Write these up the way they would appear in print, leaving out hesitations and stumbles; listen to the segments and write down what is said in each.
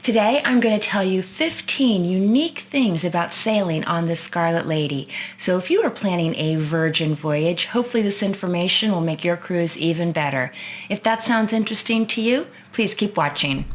Today I'm going to tell you 15 unique things about sailing on the Scarlet Lady. So if you are planning a Virgin voyage, hopefully this information will make your cruise even better. If that sounds interesting to you, please keep watching.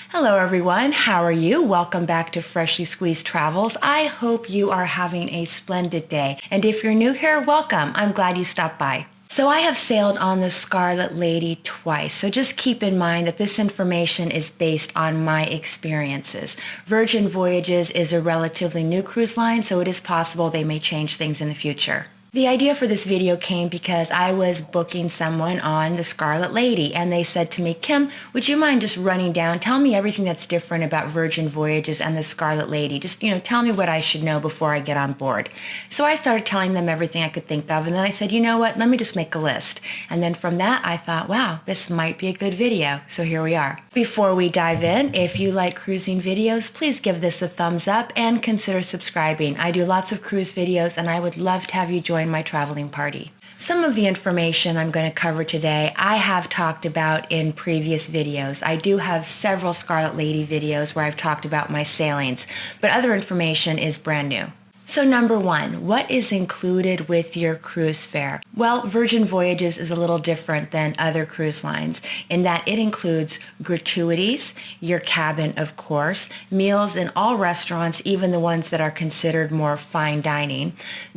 Hello everyone, how are you? Welcome back to Freshly Squeezed Travels. I hope you are having a splendid day. And if you're new here, welcome. I'm glad you stopped by. So I have sailed on the Scarlet Lady twice, so just keep in mind that this information is based on my experiences. Virgin Voyages is a relatively new cruise line, so it is possible they may change things in the future. The idea for this video came because I was booking someone on the Scarlet Lady and they said to me, Kim, would you mind just running down, tell me everything that's different about Virgin Voyages and the Scarlet Lady. Just, tell me what I should know before I get on board. So I started telling them everything I could think of, and then I said, you know what, let me just make a list. And then from that I thought, wow, this might be a good video. So here we are. Before we dive in, if you like cruising videos, please give this a thumbs up and consider subscribing. I do lots of cruise videos and I would love to have you join my traveling party. Some of the information I'm going to cover today I have talked about in previous videos. I do have several Scarlet Lady videos where I've talked about my sailings, but other information is brand new. So number one, what is included with your cruise fare? Well, Virgin Voyages is a little different than other cruise lines in that it includes gratuities, your cabin of course, meals in all restaurants, even the ones that are considered more fine dining,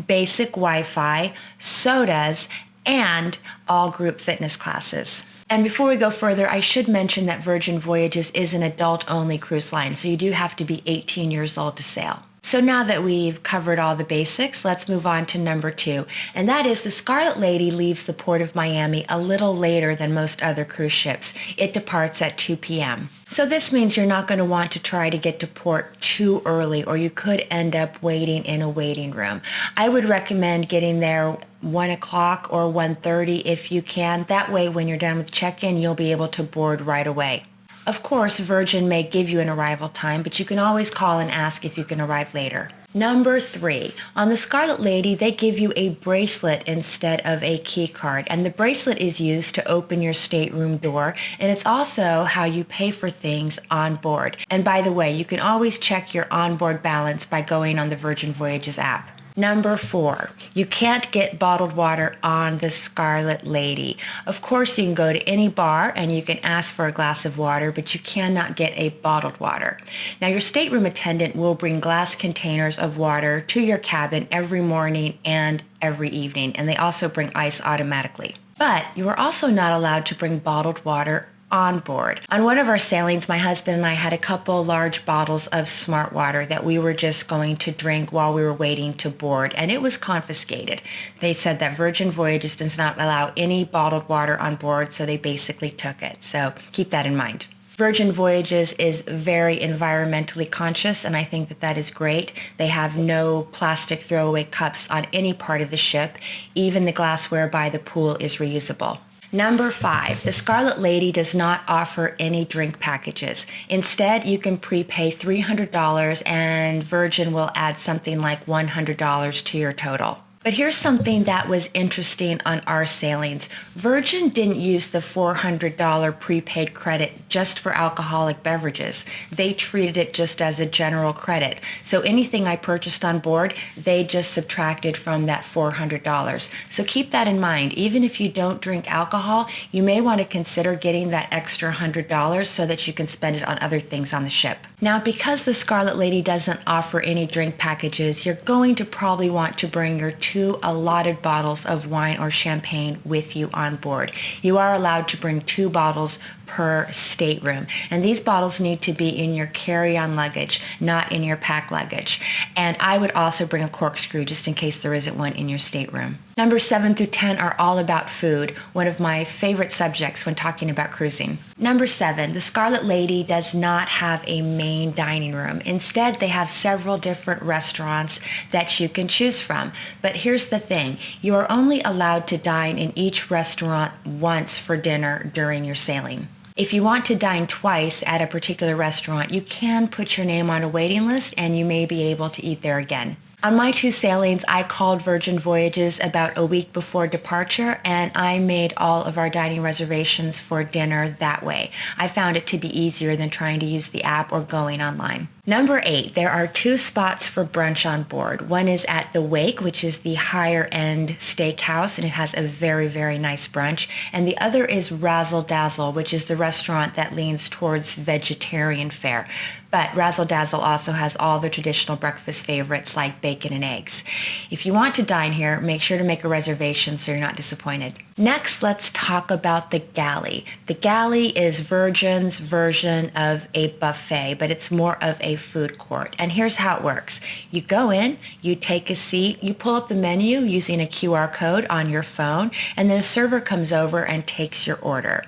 basic Wi-Fi, sodas, and all group fitness classes. And before we go further, I should mention that Virgin Voyages is an adult-only cruise line, so you do have to be 18 years old to sail. So now that we've covered all the basics, let's move on to number two. And that is the Scarlet Lady leaves the port of Miami a little later than most other cruise ships. It departs at 2 p.m. So this means you're not going to want to try to get to port too early, or you could end up waiting in a waiting room. I would recommend getting there 1 o'clock or 1:30 if you can. That way when you're done with check-in, you'll be able to board right away. Of course, Virgin may give you an arrival time, but you can always call and ask if you can arrive later. Number three, on the Scarlet Lady, they give you a bracelet instead of a key card, and the bracelet is used to open your stateroom door, and it's also how you pay for things on board. And by the way, you can always check your onboard balance by going on the Virgin Voyages app. Number four, you can't get bottled water on the Scarlet Lady. Of course, you can go to any bar and you can ask for a glass of water, but you cannot get a bottled water. Now, your stateroom attendant will bring glass containers of water to your cabin every morning and every evening, and they also bring ice automatically. But you are also not allowed to bring bottled water on board. On one of our sailings, my husband and I had a couple large bottles of smart water that we were just going to drink while we were waiting to board, and it was confiscated. They said that Virgin Voyages does not allow any bottled water on board, so they basically took it. So keep that in mind. Virgin Voyages is very environmentally conscious, and I think that that is great. They have no plastic throwaway cups on any part of the ship. Even the glassware by the pool is reusable. Number five, the Scarlet Lady does not offer any drink packages. Instead, you can prepay $300 and Virgin will add something like $100 to your total. But here's something that was interesting on our sailings. Virgin didn't use the $400 prepaid credit just for alcoholic beverages. They treated it just as a general credit. So anything I purchased on board, they just subtracted from that $400. So keep that in mind. Even if you don't drink alcohol, you may want to consider getting that extra $100 so that you can spend it on other things on the ship. Now, because the Scarlet Lady doesn't offer any drink packages, you're going to probably want to bring your two allotted bottles of wine or champagne with you on board. You are allowed to bring 2 bottles per stateroom, and these bottles need to be in your carry-on luggage, not in your pack luggage. And I would also bring a corkscrew just in case there isn't one in your stateroom. Number 7 through 10 are all about food, one of my favorite subjects when talking about cruising. Number 7, the Scarlet Lady does not have a main dining room. Instead, they have several different restaurants that you can choose from. But here's the thing, you are only allowed to dine in each restaurant once for dinner during your sailing. If you want to dine twice at a particular restaurant, you can put your name on a waiting list and you may be able to eat there again. On my 2 sailings, I called Virgin Voyages about a week before departure, and I made all of our dining reservations for dinner that way. I found it to be easier than trying to use the app or going online. Number 8, there are 2 spots for brunch on board. One is at the Wake, which is the higher end steakhouse, and it has a very, very nice brunch. And the other is Razzle Dazzle, which is the restaurant that leans towards vegetarian fare. But Razzle Dazzle also has all the traditional breakfast favorites like bacon and eggs. If you want to dine here, make sure to make a reservation so you're not disappointed. Next, let's talk about the galley. The galley is Virgin's version of a buffet, but it's more of a food court. And here's how it works. You go in, you take a seat, you pull up the menu using a QR code on your phone, and then a server comes over and takes your order.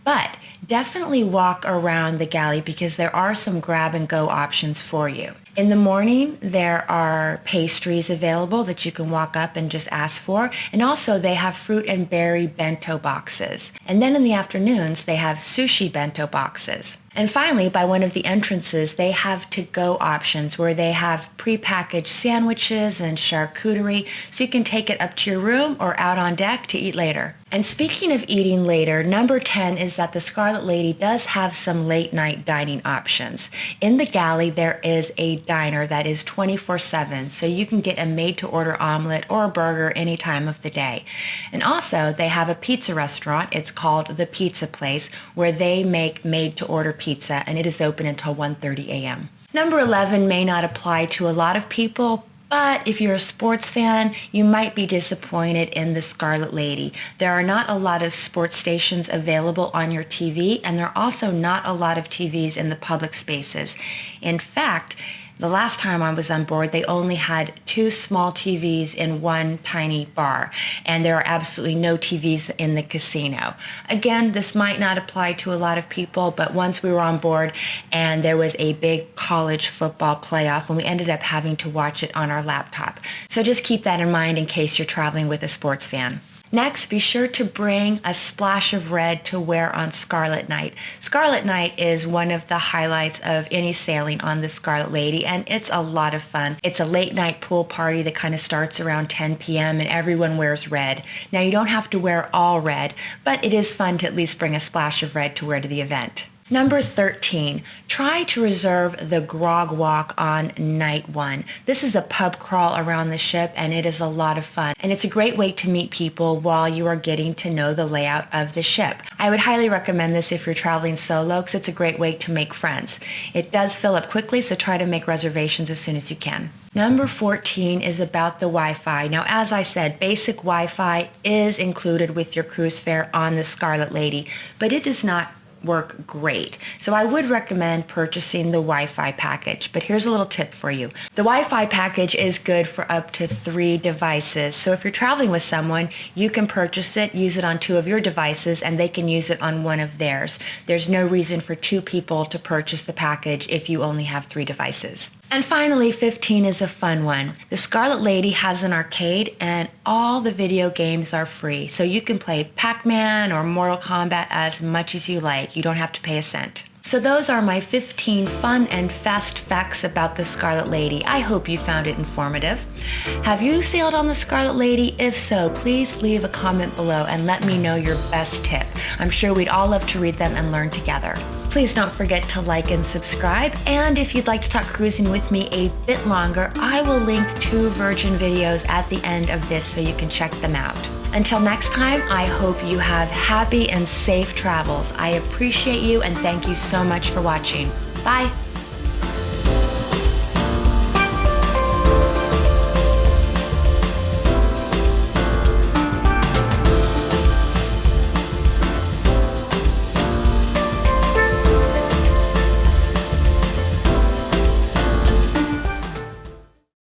But definitely walk around the galley because there are some grab and go options for you. In the morning, there are pastries available that you can walk up and just ask for. And also they have fruit and berry bento boxes. And then in the afternoons, they have sushi bento boxes. And finally, by one of the entrances, they have to-go options where they have prepackaged sandwiches and charcuterie, so you can take it up to your room or out on deck to eat later. And speaking of eating later, number 10 is that the Scarlet Lady does have some late night dining options. In the galley, there is a diner that is 24/7, so you can get a made-to-order omelet or a burger any time of the day. And also, they have a pizza restaurant. It's called The Pizza Place, where they make made-to-order pizza, and it is open until 1:30 a.m. Number 11 may not apply to a lot of people, but if you're a sports fan, you might be disappointed in the Scarlet Lady. There are not a lot of sports stations available on your TV, and there are also not a lot of TVs in the public spaces. In fact, the last time I was on board, they only had 2 small TVs in one tiny bar, and there are absolutely no TVs in the casino. Again, this might not apply to a lot of people, but once we were on board and there was a big college football playoff, and we ended up having to watch it on our laptop. So just keep that in mind in case you're traveling with a sports fan. Next, be sure to bring a splash of red to wear on Scarlet Night. Scarlet Night is one of the highlights of any sailing on the Scarlet Lady, and it's a lot of fun. It's a late night pool party that kind of starts around 10 p.m. and everyone wears red. Now, you don't have to wear all red, but it is fun to at least bring a splash of red to wear to the event. Number 13, try to reserve the Grog Walk on night 1. This is a pub crawl around the ship, and it is a lot of fun. And it's a great way to meet people while you are getting to know the layout of the ship. I would highly recommend this if you're traveling solo because it's a great way to make friends. It does fill up quickly, so try to make reservations as soon as you can. Number 14 is about the Wi-Fi. Now, as I said, basic Wi-Fi is included with your cruise fare on the Scarlet Lady, but it does not work great. So I would recommend purchasing the Wi-Fi package, but here's a little tip for you. The Wi-Fi package is good for up to 3 devices. So if you're traveling with someone, you can purchase it, use it on 2 of your devices, and they can use it on 1 of theirs. There's no reason for 2 people to purchase the package if you only have 3 devices. And finally, 15 is a fun one. The Scarlet Lady has an arcade, and all the video games are free. So you can play Pac-Man or Mortal Kombat as much as you like. You don't have to pay a cent. So those are my 15 fun and fast facts about the Scarlet Lady. I hope you found it informative. Have you sailed on the Scarlet Lady? If so, please leave a comment below and let me know your best tip. I'm sure we'd all love to read them and learn together. Please don't forget to like and subscribe. And if you'd like to talk cruising with me a bit longer, I will link 2 Virgin videos at the end of this so you can check them out. Until next time, I hope you have happy and safe travels. I appreciate you and thank you so much for watching. Bye.